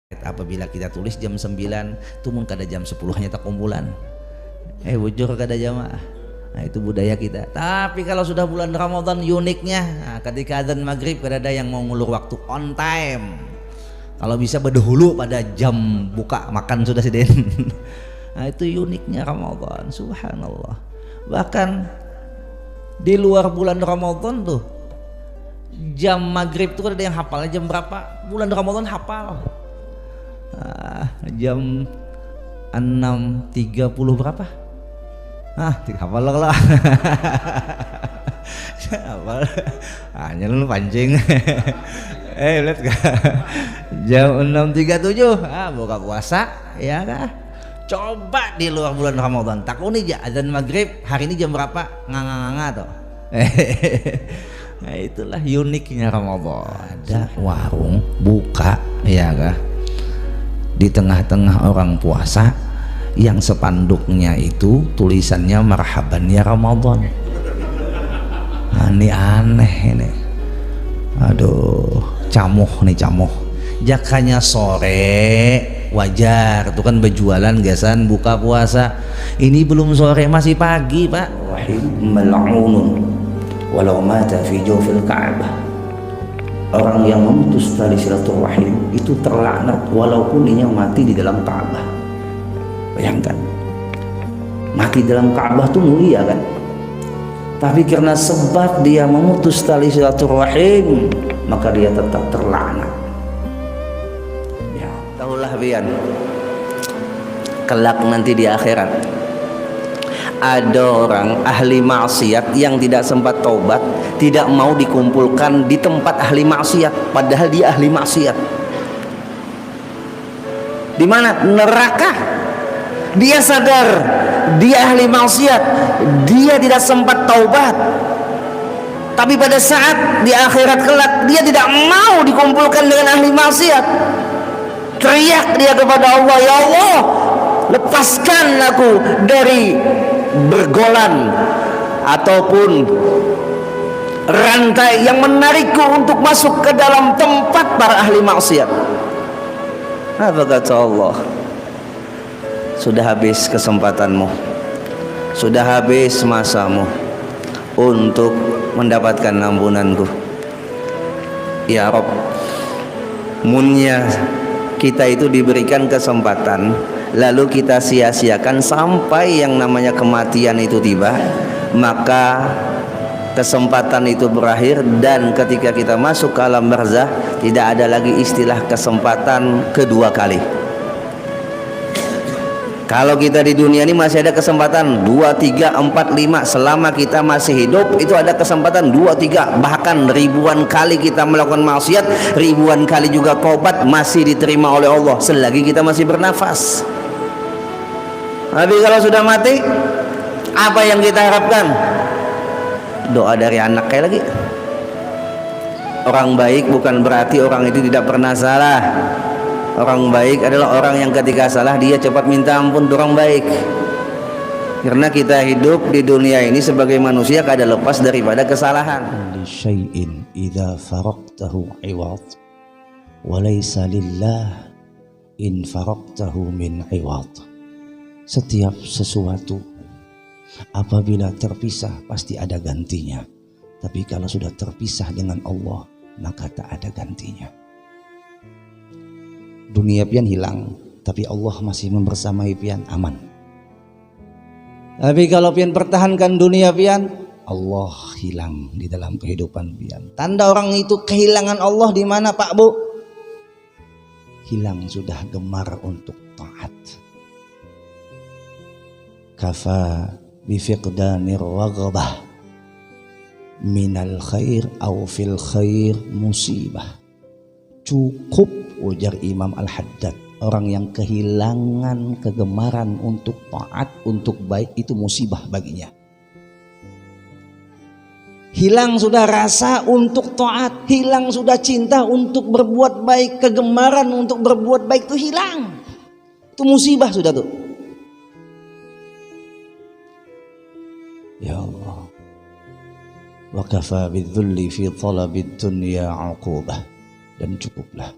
Apabila kita tulis jam 9 tumun kada jam 10 hanya tak kumpulan bujur kada jamaah. Nah, itu budaya kita. Tapi kalau sudah bulan Ramadan uniknya, nah, ketika adzan maghrib kada ada yang mau ngulur waktu, on time. Kalau bisa berdahulu pada jam buka makan sudah siden. Nah, itu uniknya Ramadan, subhanallah. Bahkan di luar bulan Ramadan tuh jam maghrib tuh ada yang hafalnya jam berapa, bulan Ramadan hafal. Jam 6.30 berapa? Hafal lah. Hafal. Hanya lu pancing. Lihat kah? Jam 6.37 buka puasa ya kah? Coba di luar bulan Ramadan takuni aja azan maghrib hari ini jam berapa, nganga-nganga toh. Nah, itulah uniknya Ramadan. Ada warung buka ya kah di tengah-tengah orang puasa yang spanduknya itu tulisannya marhaban ya Ramadan. Nah, ini aneh ini. Aduh, camuh nih camuh. Jakanya sore wajar tuh kan berjualan gasan buka puasa. Ini belum sore masih pagi pak. Mal'unun walau mata fi jawfil Ka'bah. Orang yang memutus tali silaturahim itu terlaknat walaupun ia mati di dalam Ka'bah. Bayangkan, mati dalam Ka'bah itu mulia kan, tapi karena sebab dia memutus tali silaturahim maka dia tetap terlaknat. Ya, tahulah bian kelak nanti di akhirat ada orang ahli maksiat yang tidak sempat taubat, tidak mau dikumpulkan di tempat ahli maksiat, padahal dia ahli maksiat. Di mana? Neraka. Dia sadar dia ahli maksiat, dia tidak sempat taubat, tapi pada saat di akhirat kelak dia tidak mau dikumpulkan dengan ahli maksiat. Teriak dia kepada Allah, ya Allah, lepaskan aku dari bergolan ataupun rantai yang menarikku untuk masuk ke dalam tempat para ahli maksiat. Apa kata Allah? Sudah habis kesempatanmu, sudah habis masamu untuk mendapatkan ampunanku. Ya Rabb, munnya kita itu diberikan kesempatan lalu kita sia-siakan sampai yang namanya kematian itu tiba, maka kesempatan itu berakhir dan ketika kita masuk ke alam barzah tidak ada lagi istilah kesempatan kedua kali. Kalau kita di dunia ini masih ada kesempatan 2, 3, 4, 5 selama kita masih hidup, itu ada kesempatan 2, 3 bahkan ribuan kali kita melakukan maksiat, ribuan kali juga taubat masih diterima oleh Allah selagi kita masih bernafas. Tapi kalau sudah mati, apa yang kita harapkan? Doa dari anak kayak lagi. Orang baik bukan berarti orang itu tidak pernah salah. Orang baik adalah orang yang ketika salah dia cepat minta ampun, orang baik. Karena kita hidup di dunia ini sebagai manusia kada lepas daripada kesalahan. Li syai'in idza faraqtahu 'iwad wa laysa lillah in faraqtahu min 'iwad. Setiap sesuatu apabila terpisah pasti ada gantinya. Tapi kalau sudah terpisah dengan Allah maka tak ada gantinya. Dunia pian hilang, tapi Allah masih membersamai pian aman. Tapi kalau pian pertahankan dunia pian, Allah hilang di dalam kehidupan pian. Tanda orang itu kehilangan Allah di mana Pak Bu? Hilang sudah gemar untuk taat. Kafa bifiqdanir raghabah minal khair aw fil khair musibah. Cukup, ujar Imam Al-Haddad, orang yang kehilangan kegemaran untuk taat, untuk baik itu musibah baginya. Hilang sudah rasa untuk taat, hilang sudah cinta untuk berbuat baik, kegemaran untuk berbuat baik itu hilang. Itu musibah sudah tuh. Ya Allah. Wa kafa bidzulli fi talabid dunya 'uqubah. Dan cukuplah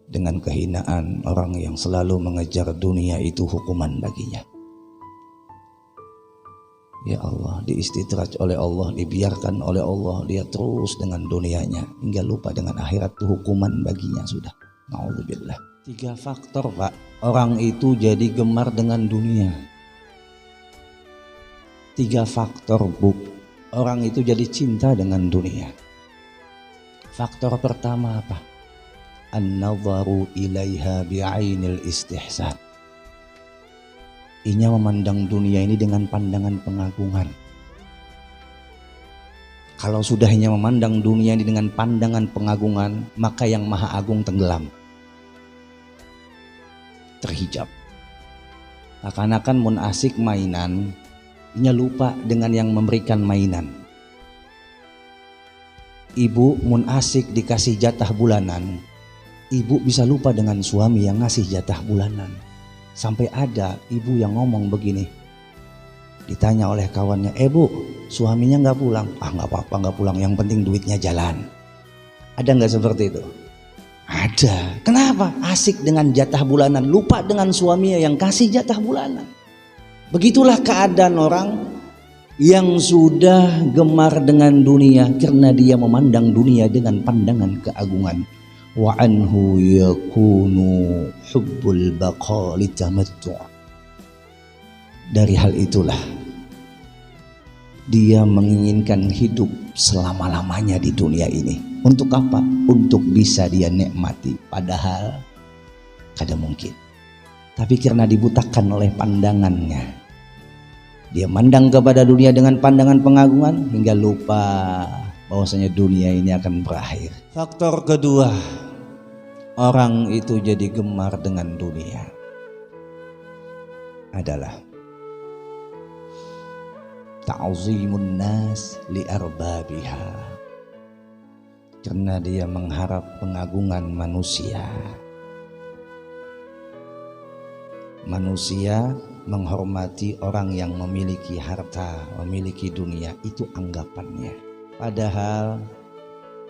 dengan kehinaan orang yang selalu mengejar dunia itu hukuman baginya. Ya Allah, diistidraj oleh Allah, dibiarkan oleh Allah, dia terus dengan dunianya hingga lupa dengan akhirat, itu hukuman baginya sudah. Na'udzubillah. 3 faktor Pak, orang itu jadi gemar dengan dunia. 3 faktor Bu, orang itu jadi cinta dengan dunia. Faktor pertama apa? An-nadharu ilaiha bi'ainil istihsan. Ia memandang dunia ini dengan pandangan pengagungan. Kalau sudah ia memandang dunia ini dengan pandangan pengagungan, maka yang maha agung tenggelam, terhijab. Akan-akan mun asik mainan, ia lupa dengan yang memberikan mainan. Ibu mun asik dikasih jatah bulanan, ibu bisa lupa dengan suami yang ngasih jatah bulanan. Sampai ada ibu yang ngomong begini, ditanya oleh kawannya, Bu, suaminya nggak pulang? Ah, nggak apa-apa nggak pulang, yang penting duitnya jalan. Ada nggak seperti itu? Ada. Kenapa? Asik dengan jatah bulanan, lupa dengan suaminya yang kasih jatah bulanan. Begitulah keadaan orang yang sudah gemar dengan dunia karena dia memandang dunia dengan pandangan keagungan. Wa anhu yakunu hubbul baqa litamattu'. Dari hal itulah dia menginginkan hidup selama-lamanya di dunia ini. Untuk apa? Untuk bisa dia nikmati, padahal kada mungkin. Tapi karena dibutakan oleh pandangannya, dia mandang kepada dunia dengan pandangan pengagungan hingga lupa bahwasanya dunia ini akan berakhir. Faktor kedua, orang itu jadi gemar dengan dunia adalah ta'zimun nas li arbabiha. Karena dia mengharap pengagungan manusia. Manusia menghormati orang yang memiliki harta, memiliki dunia, itu anggapannya. Padahal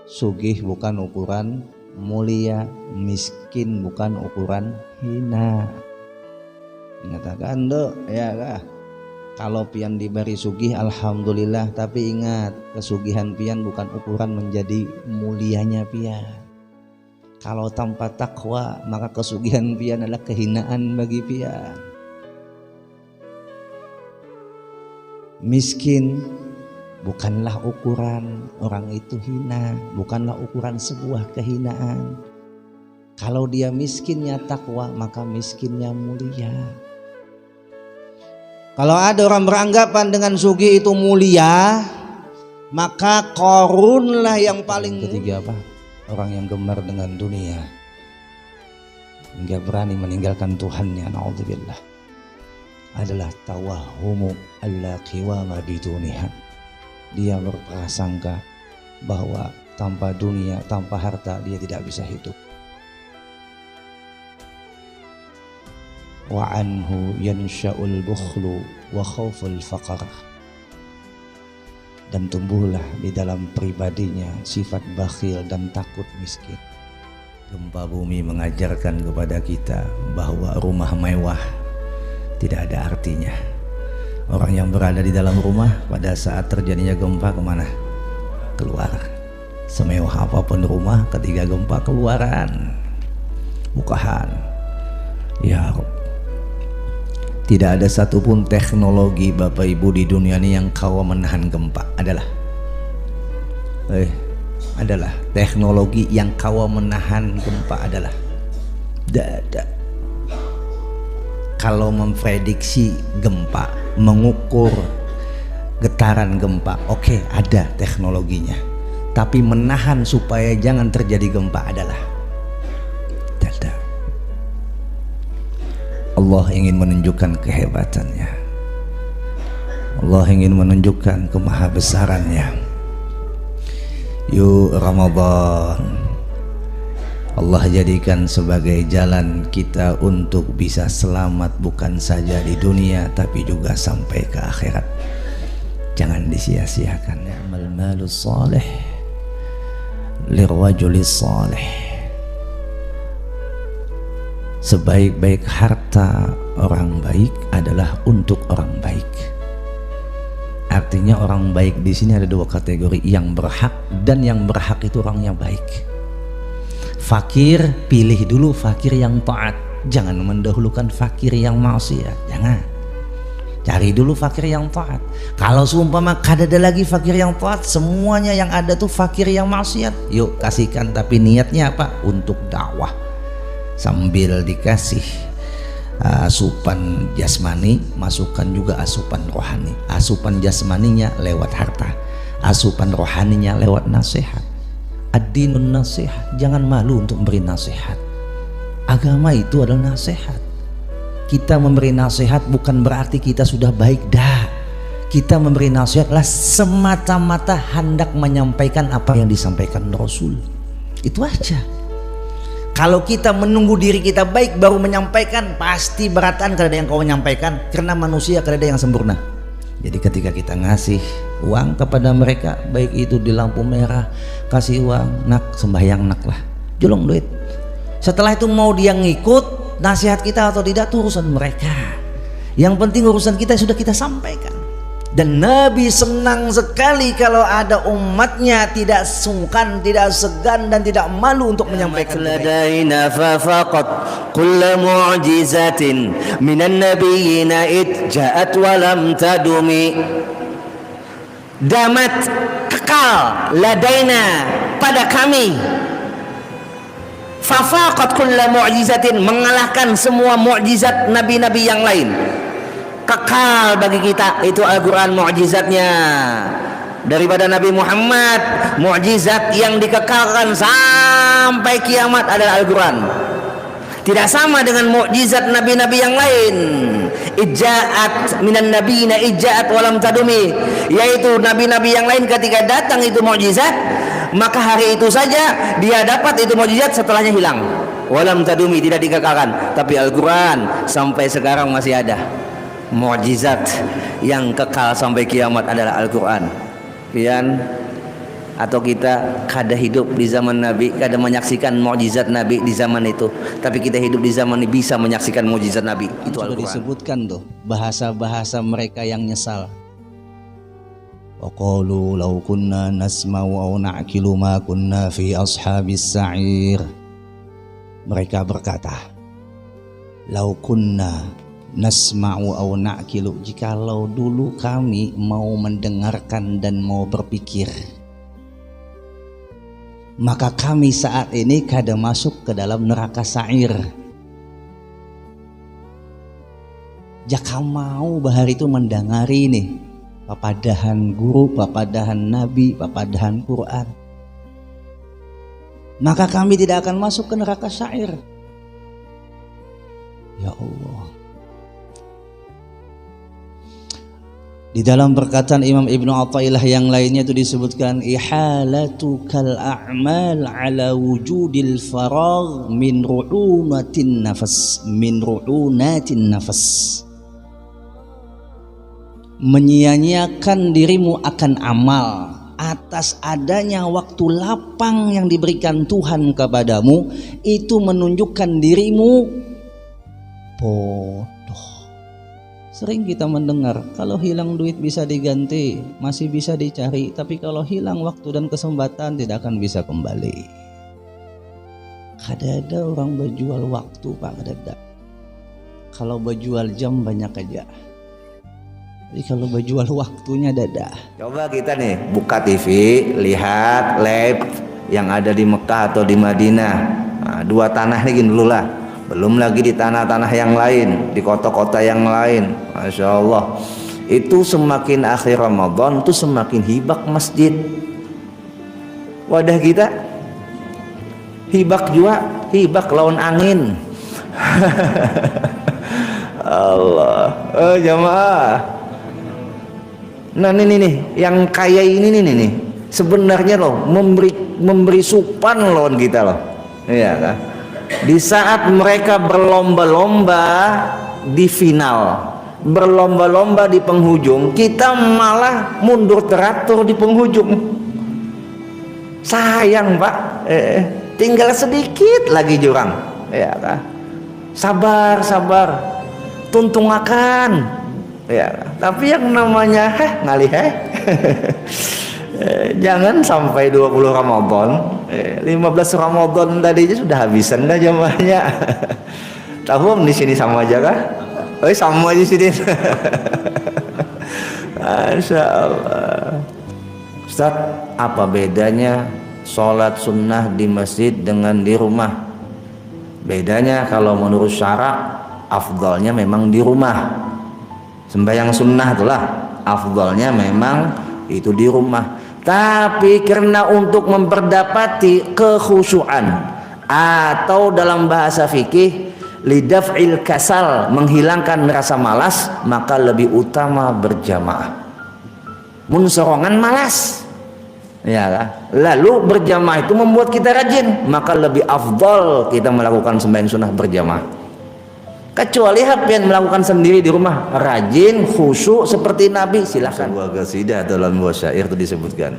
sugih bukan ukuran mulia, miskin bukan ukuran hina. Mengatakan do, ya kah? Kalau pian diberi sugih alhamdulillah, tapi ingat kesugihan pian bukan ukuran menjadi mulianya pian. Kalau tanpa takwa maka kesugihan pian adalah kehinaan bagi pian. Miskin bukanlah ukuran orang itu hina, bukanlah ukuran sebuah kehinaan. Kalau dia miskinnya takwa, maka miskinnya mulia. Kalau ada orang beranggapan dengan sugih itu mulia, maka Qarunlah yang paling. Ketiga apa? Orang yang gemar dengan dunia hingga berani meninggalkan Tuhannya, naudzubillah, adalah tawahumu alla qiwama biduniha. Dia berprasangka bahwa tanpa dunia, tanpa harta dia tidak bisa hidup. Wa anhu yansha'ul bukhlu wa khawful faqr. Dan tumbuhlah di dalam pribadinya sifat bakhil dan takut miskin. Gempa bumi mengajarkan kepada kita bahwa rumah mewah tidak ada artinya. Orang yang berada di dalam rumah pada saat terjadinya gempa kemana? Keluar. Semewah apapun rumah, ketika gempa keluaran, bukahan. Ya Rabb, tidak ada satupun teknologi Bapak Ibu di dunia ini yang kawat menahan gempa. Adalah teknologi yang kawat menahan gempa adalah tidak. Kalau memprediksi gempa, mengukur getaran gempa, oke, ada teknologinya. Tapi menahan supaya jangan terjadi gempa adalah tidak. Allah ingin menunjukkan kehebatannya. Allah ingin menunjukkan kemahabesarannya. Yuk Ramadan, Allah jadikan sebagai jalan kita untuk bisa selamat bukan saja di dunia tapi juga sampai ke akhirat. Jangan disia-siakan. Ni'mal malus salih lirwajulis salih. Sebaik-baik harta orang baik adalah untuk orang baik. Artinya orang baik di sini ada dua kategori, yang berhak dan yang berhak itu orangnya baik. Fakir, pilih dulu fakir yang taat, jangan mendahulukan fakir yang maksiat, jangan. Cari dulu fakir yang taat. Kalau seumpama kada ada lagi fakir yang taat, semuanya yang ada tuh fakir yang maksiat, yuk kasihkan, tapi niatnya apa? Untuk dakwah. Sambil dikasih asupan jasmani, masukkan juga asupan rohani. Asupan jasmaninya lewat harta, asupan rohaninya lewat nasihat. Ad-dinun nasihat, jangan malu untuk memberi nasihat. Agama itu adalah nasihat. Kita memberi nasihat bukan berarti kita sudah baik, dah. Kita memberi nasihat adalah semata-mata hendak menyampaikan apa yang disampaikan Rasul. Itu aja. Kalau kita menunggu diri kita baik baru menyampaikan, pasti beratan kada ada yang kau menyampaikan, karena manusia kada ada yang sempurna. Jadi ketika kita ngasih uang kepada mereka, baik itu di lampu merah, kasih uang, nak sembahyang nak lah, jolong duit. Setelah itu mau dia ngikut nasihat kita atau tidak, itu urusan mereka. Yang penting urusan kita sudah kita sampaikan. Dan Nabi senang sekali kalau ada umatnya tidak sungkan, tidak segan dan tidak malu untuk menyampaikan ladaina fa faqat kullu mu'jizatin minan nabiyina ja'at wa lam tadumi. Damat, kekal, ladaina, pada kami, fa faqat kullu mu'jizatin, mengalahkan semua mukjizat nabi-nabi yang lain. Kekal bagi kita itu Al-Quran mukjizatnya. Daripada Nabi Muhammad, mukjizat yang dikekalkan sampai kiamat adalah Al-Quran. Tidak sama dengan mukjizat nabi-nabi yang lain. Ija'at minan nabiyina ija'at walam tadumi, yaitu nabi-nabi yang lain ketika datang itu mukjizat, maka hari itu saja dia dapat itu mukjizat, setelahnya hilang. Walam tadumi, tidak dikekalkan. Tapi Al-Quran sampai sekarang masih ada. Mukjizat yang kekal sampai kiamat adalah Al-Quran. Pian atau kita kada hidup di zaman Nabi, kada menyaksikan mukjizat Nabi di zaman itu, tapi kita hidup di zaman ini bisa menyaksikan mukjizat Nabi. Itu Sudah Al-Quran. disebutkan tuh bahasa-bahasa mereka yang nyesal. Wa qalu law kunna nasma'u aw na'qilu ma kunna fi ashabis sa'ir. Mereka berkata, law kunna nasma'u aw na'qilu, jikalau dulu kami mau mendengarkan dan mau berpikir, maka kami saat ini kada masuk ke dalam neraka sa'ir. Jika mau bahar itu mendengari nih papadahan guru, papadahan nabi, papadahan Quran, maka kami tidak akan masuk ke neraka sa'ir. Ya Allah. Di dalam perkataan Imam Ibnu Athaillah yang lainnya itu disebutkan ihalatu kal a'mal ala wujudil faragh min ru'unatin nafas, min ru'unatin nafas. Menyia-nyiakan dirimu akan amal atas adanya waktu lapang yang diberikan Tuhan kepadamu, itu menunjukkan dirimu bodoh. Sering kita mendengar, kalau hilang duit bisa diganti, masih bisa dicari, tapi kalau hilang waktu dan kesempatan tidak akan bisa kembali. Kada ada orang berjual waktu, Pak, kada ada. Kalau berjual jam banyak aja, tapi kalau berjual waktunya ada. Coba kita nih buka TV, lihat live yang ada di Mekah atau di Madinah. Nah, dua tanah ini dulu lah. Belum lagi di tanah-tanah yang lain, di kota-kota yang lain. Masya Allah, itu semakin akhir Ramadan itu semakin hibak masjid. Wadah kita hibak juga, hibak lawan angin. Allah, jamaah. Nah ini nih, yang kaya ini nih, sebenarnya loh memberi supan lawan kita loh, iya kan? Di saat mereka berlomba-lomba di final, berlomba-lomba di penghujung, kita malah mundur teratur di penghujung. Sayang Pak, tinggal sedikit lagi jurang, ya kan? sabar, tuntung akan. Ya, tapi yang namanya ngalih jangan sampai 20 Ramadan, 15 Ramadan tadi sudah habisan dah jamaahnya. Tahu di sini sama aja kah? Oh, sama di sini. Masya Allah. Ustaz, apa bedanya sholat sunnah di masjid dengan di rumah? Bedanya kalau menurut syarak, afdalnya memang di rumah. Sembahyang sunnah itulah afdalnya memang itu di rumah. Tapi karena untuk memperdapati kekhusyuan atau dalam bahasa fikih lidaf'il kasal, menghilangkan rasa malas, maka lebih utama berjamaah. Mun sorongan malas, ya kan? Lalu berjamaah itu membuat kita rajin, maka lebih afdal kita melakukan sembahyang sunnah berjamaah. Kecuali yang melakukan sendiri di rumah, rajin, khusyuk seperti Nabi, silakan. Sebuah qasidah dalam buah syair itu disebutkan,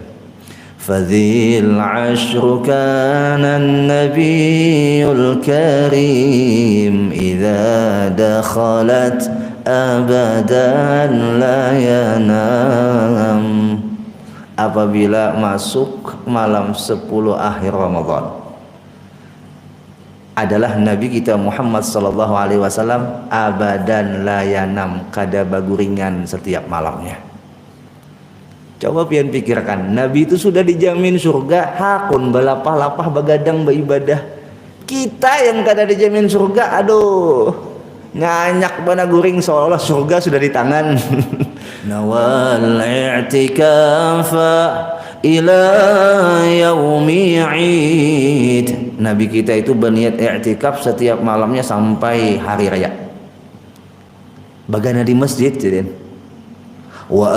fadhil ashru kana an-nabiyul karim idza dakhalat abadan la yanam. Apabila masuk malam 10 akhir Ramadan, adalah Nabi kita Muhammad sallallahu alaihi wasallam abadan layanam, kada baguringan setiap malamnya. Coba pian pikirkan, Nabi itu sudah dijamin surga, hakun balapah-lapah bagadang beribadah. Kita yang kada dijamin surga, aduh, nganyak bana guring seolah surga sudah di tangan. Nawal i'tikafa ila yaumi 'id. Nabi kita itu berniat i'tikaf setiap malamnya sampai hari raya. Bagana di masjid jadi. Wa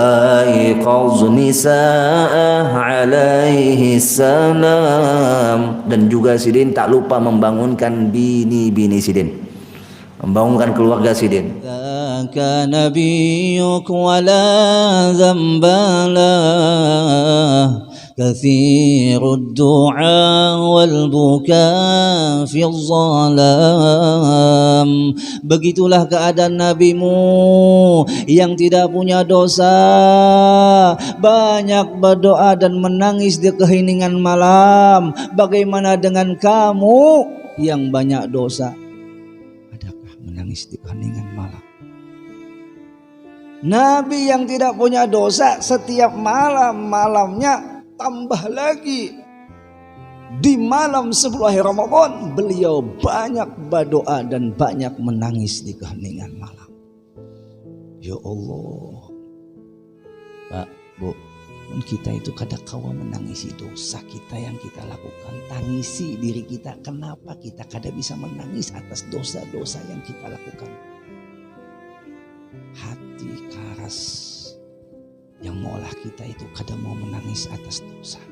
aiqaz nisaa alaihi salam, dan juga sidin tak lupa membangunkan bini-bini sidin, membangunkan keluarga sidin. Dzaka nabiyyuk wa la dzambala katsirud du'a wal buka fi dhalam. Begitulah keadaan nabimu yang tidak punya dosa, banyak berdoa dan menangis di keheningan malam. Bagaimana dengan kamu yang banyak dosa? Adakah menangis di keheningan malam? Nabi yang tidak punya dosa setiap malamnya tambah lagi di malam 10 akhir Ramadan beliau banyak berdoa dan banyak menangis di keheningan malam. Ya Allah, Pak, Bu, kita itu kadang kawa menangisi dosa kita yang kita lakukan, tangisi diri kita. Kenapa kita kadang bisa menangis atas dosa-dosa yang kita lakukan? Hati keras yang mengolah kita itu kadang mau menangis atas dosa.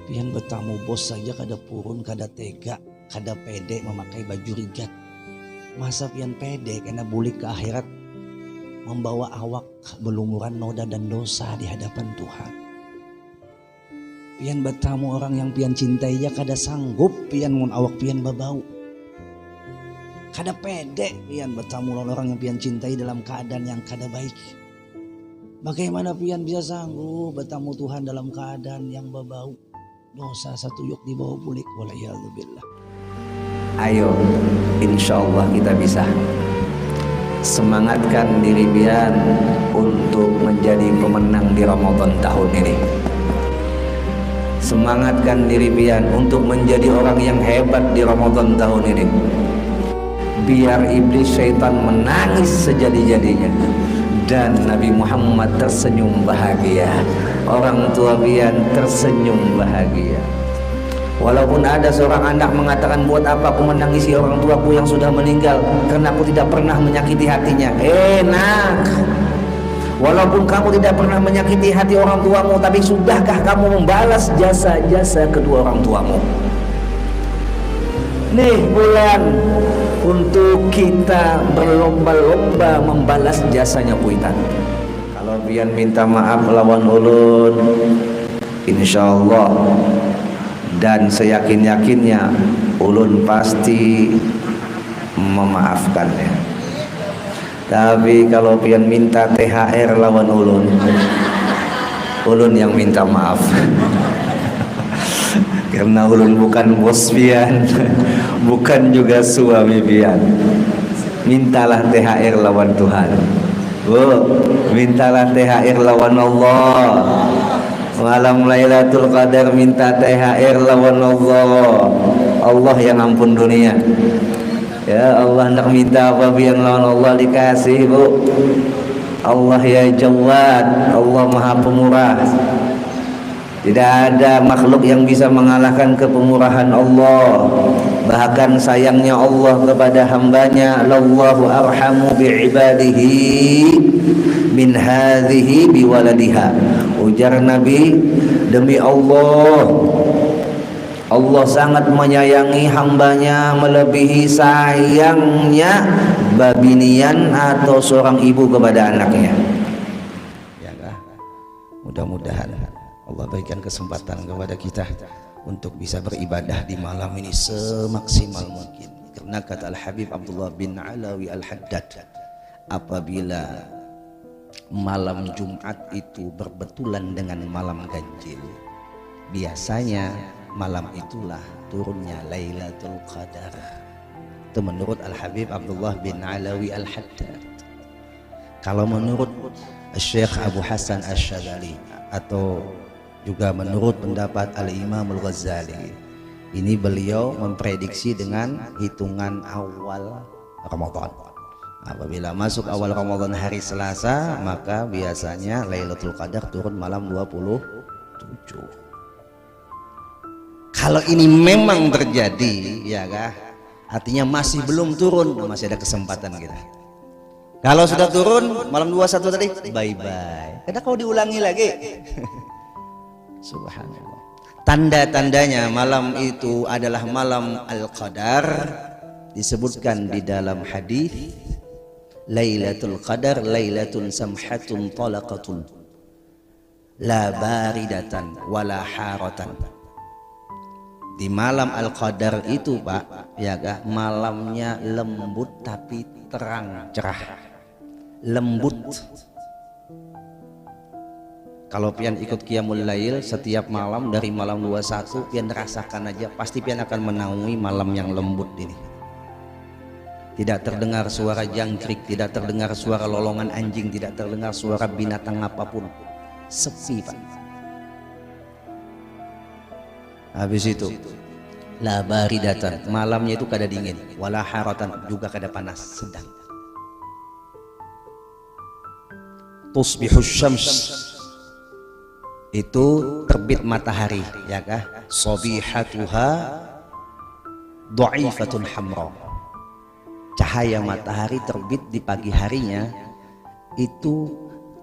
Pian bertamu bos saja kada purun, kada tega, kada pede memakai baju rigat. Masa pian pede karena bulik ke akhirat membawa awak berlumuran noda dan dosa di hadapan Tuhan. Pian bertamu orang yang pian cintai ya kada sanggup pian mun awak pian babau. Kada pede pian bertamu orang yang pian cintai dalam keadaan yang kada baik. Bagaimana pian bisa sanggup bertamu Tuhan dalam keadaan yang berbau dosa satu yuk di bawah bulik? Walayyazubillah. Ayo, insya Allah kita bisa. Semangatkan diri pian untuk menjadi pemenang di Ramadan tahun ini. Semangatkan diri pian untuk menjadi orang yang hebat di Ramadan tahun ini. Biar iblis syaitan menangis sejadi-jadinya dan Nabi Muhammad tersenyum bahagia, orang tua pian tersenyum bahagia. Walaupun ada seorang anak mengatakan, buat apa aku menangisi orang tuaku yang sudah meninggal, karena aku tidak pernah menyakiti hatinya. Enak. Walaupun kamu tidak pernah menyakiti hati orang tuamu, tapi sudahkah kamu membalas jasa-jasa kedua orang tuamu? Nih bulan untuk kita berlomba-lomba membalas jasanya puitan. Kalau pian minta maaf lawan ulun, insyaallah dan seyakin-yakinnya ulun pasti memaafkannya. Tapi kalau pian minta THR lawan ulun yang minta maaf. Karena ulun bukan bos pian, bukan juga suami pian. Mintalah THR lawan Tuhan. Mintalah THR lawan Allah. Malam Lailatul Qadar minta THR lawan Allah. Allah yang ampun dunia. Ya Allah, nak minta apa biar lawan Allah dikasih, Bu. Allah ya Jawad, Allah Maha Pemurah. Tidak ada makhluk yang bisa mengalahkan kepemurahan Allah. Bahkan sayangnya Allah kepada hambanya, Allahu arhamu bi'ibadihi min hadhihi biwaladiha. Ujar Nabi, demi Allah, Allah sangat menyayangi hambanya melebihi sayangnya babinian atau seorang ibu kepada anaknya. Ya kah? Mudah-mudahan Allah berikan kesempatan kepada kita untuk bisa beribadah di malam ini semaksimal mungkin. Karena kata Al-Habib Abdullah bin Alawi Al-Haddad, apabila malam Jumat itu berbetulan dengan malam ganjil, biasanya malam itulah turunnya Lailatul Qadar. Itu menurut Al-Habib Abdullah bin Alawi Al-Haddad. Kalau menurut Syekh Abu Hasan Asy-Syadzali atau juga menurut pendapat Al-Imam Al-Ghazali, ini beliau memprediksi dengan hitungan awal Ramadan. Apabila masuk awal Ramadan hari Selasa, maka biasanya Lailatul Qadar turun malam 27. Kalau ini memang terjadi, ya kah? Artinya masih belum turun, masih ada kesempatan kita. Kalau sudah turun malam 21 tadi, bye-bye. Karena kalau diulangi lagi. Subhanallah. Tanda-tandanya malam itu adalah malam Al-Qadar disebutkan di dalam hadis, Lailatul Qadar lailatun samhatun talaqatun la baridatan wala haratan. Di malam Al-Qadar itu, Pak, ya kah, malamnya lembut tapi terang, cerah. Lembut. Kalau pian ikut Qiyamul Lail setiap malam dari malam 21, pian rasakan aja, pasti pian akan menaungi malam yang lembut ini. Tidak terdengar suara jangkrik, tidak terdengar suara lolongan anjing, tidak terdengar suara binatang apapun. Sepi, Pak. Habis itu la baridatan, malamnya itu kada dingin, wala haratan, juga kada panas, sedang. Tusbihus syams, itu terbit matahari, ya kah? Sabihatuha dha'ifatun hamra. Cahaya matahari terbit di pagi harinya itu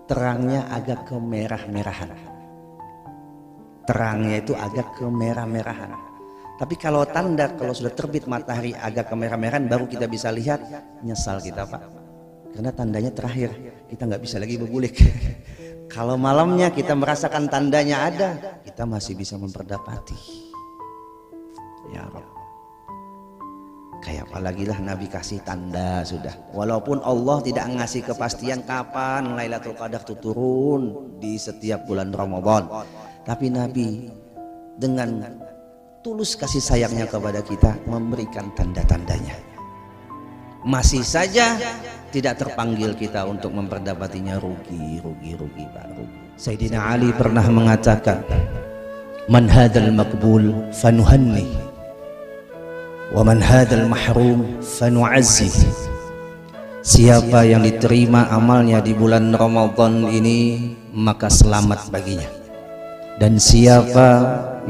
terangnya agak kemerah-merahan. Terangnya itu agak kemerah-merahan. Tapi kalau tanda kalau sudah terbit matahari agak kemerah-merahan baru kita bisa lihat, nyesal kita, Pak. Karena tandanya terakhir, kita nggak bisa lagi bergulik. Kalau malamnya kita merasakan tandanya ada, kita masih bisa memperdapati. Ya Rabb. Kayak apalagi lah Nabi kasih tanda sudah. Walaupun Allah tidak ngasih kepastian kapan Lailatul Qadar itu turun di setiap bulan Ramadan, tapi Nabi dengan tulus kasih sayangnya kepada kita memberikan tanda-tandanya. Masih saja tidak terpanggil kita untuk memperdapatinya, rugi Pak, rugi. Sayyidina Ali pernah mengatakan, man hadzal maqbul fanuhanni wa man hadzal mahrum fanu'azzi. Siapa yang diterima amalnya di bulan Ramadan ini maka selamat baginya, dan siapa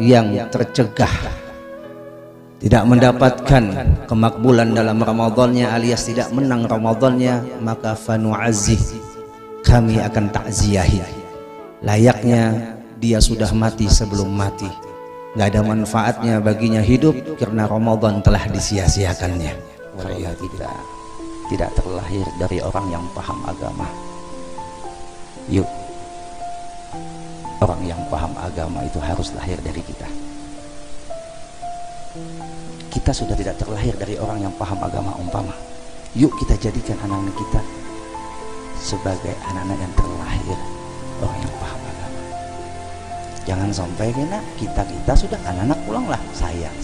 yang tercegah tidak mendapatkan kemakbulan dalam Ramadannya alias tidak menang Ramadannya, maka fanu'azzih, kami akan takziahi. Layaknya dia sudah mati sebelum mati, nggak ada manfaatnya baginya hidup karena Ramadan telah disia-siakannya. Supaya kita tidak terlahir dari orang yang paham agama. Yuk, orang yang paham agama itu harus lahir dari kita. kita sudah tidak terlahir dari orang yang paham agama umpama. Yuk kita jadikan anak-anak kita sebagai anak-anak yang terlahir orang yang paham agama. Jangan sampai kita sudah anak-anak pulanglah sayang.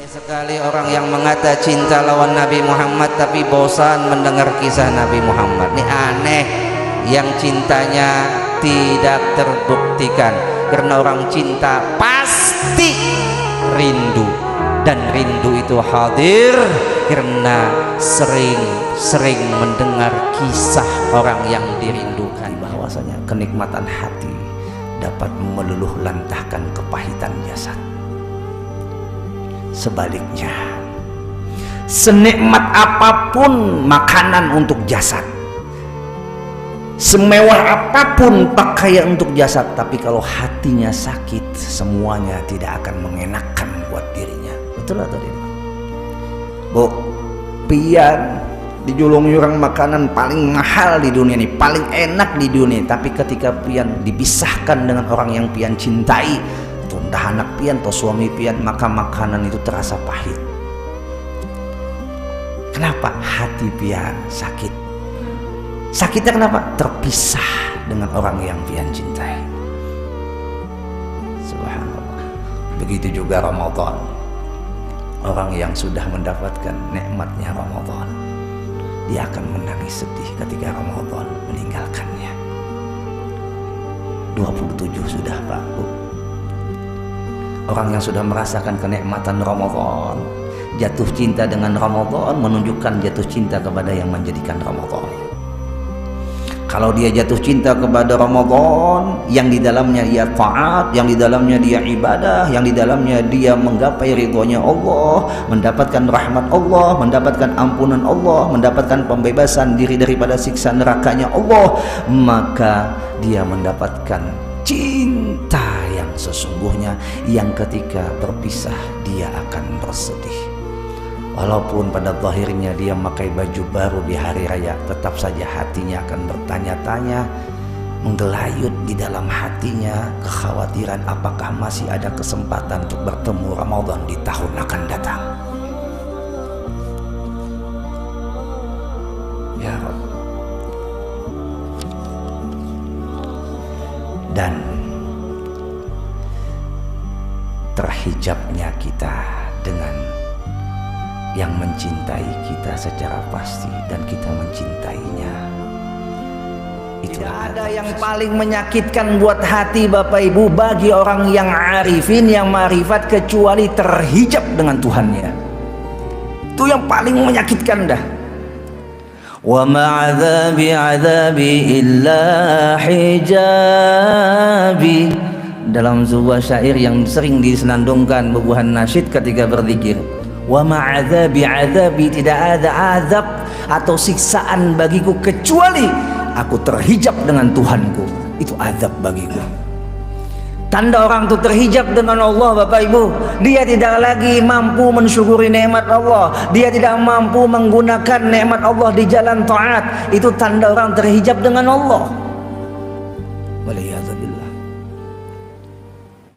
Sekali orang yang mengata cinta lawan Nabi Muhammad tapi bosan mendengar kisah Nabi Muhammad. Ini aneh, yang cintanya tidak terbuktikan. Karena orang cinta pasti rindu, dan rindu itu hadir karena sering mendengar kisah orang yang dirindukan. Bahwasanya kenikmatan hati dapat meluluh lantahkan kepahitan jasad. Sebaliknya, senikmat apapun makanan untuk jasad, semewah apapun pakaian untuk jasad, tapi kalau hatinya sakit, semuanya tidak akan mengenakan buat dirinya. Betul atau tidak? Bu, pian dijulung jurang makanan paling mahal di dunia ini, paling enak di dunia, tapi ketika pian dipisahkan dengan orang yang pian cintai, entah anak pian atau suami pian, maka makanan itu terasa pahit. Kenapa? Hati pian sakit. Sakitnya kenapa? Terpisah dengan orang yang pian cintai. Subhanallah. Begitu juga Ramadan. Orang yang sudah mendapatkan nikmatnya Ramadan, dia akan menangis sedih ketika Ramadan meninggalkannya. 27 sudah, Pak Bu. Orang yang sudah merasakan kenikmatan Ramadan, jatuh cinta dengan Ramadan, menunjukkan jatuh cinta kepada yang menjadikan Ramadan. Kalau dia jatuh cinta kepada Ramadan, yang di dalamnya ia taat, yang di dalamnya dia ibadah, yang di dalamnya dia menggapai ridhonya Allah, mendapatkan rahmat Allah, mendapatkan ampunan Allah, mendapatkan pembebasan diri daripada siksa nerakanya Allah, maka dia mendapatkan cinta yang sesungguhnya, yang ketika berpisah dia akan bersedih. Walaupun pada zahirnya dia memakai baju baru di hari raya, tetap saja hatinya akan bertanya-tanya, menggelayut di dalam hatinya kekhawatiran apakah masih ada kesempatan untuk bertemu Ramadan di tahun akan datang. Ya Rabb. Dan terhijabnya kita dengan yang mencintai kita secara pasti dan kita mencintainya, itu tidak ada yang paling menyakitkan buat hati Bapak Ibu bagi orang yang arifin, yang ma'rifat, kecuali terhijab dengan Tuhannya. Itu yang paling menyakitkan dah. Wa ma'adzabi adzabi illa hijabi, dalam sebuah syair yang sering disenandungkan bubuhan nasyid ketika berzikir. Wa ma'adzabi adzabi, tidak ada azab atau siksaan bagiku kecuali aku terhijab dengan Tuhanku. Itu azab bagiku. Tanda orang itu terhijab dengan Allah Bapak Ibu, dia tidak lagi mampu mensyukuri nikmat Allah, dia tidak mampu menggunakan nikmat Allah di jalan taat. Itu tanda orang terhijab dengan Allah. Waliyadzubillah.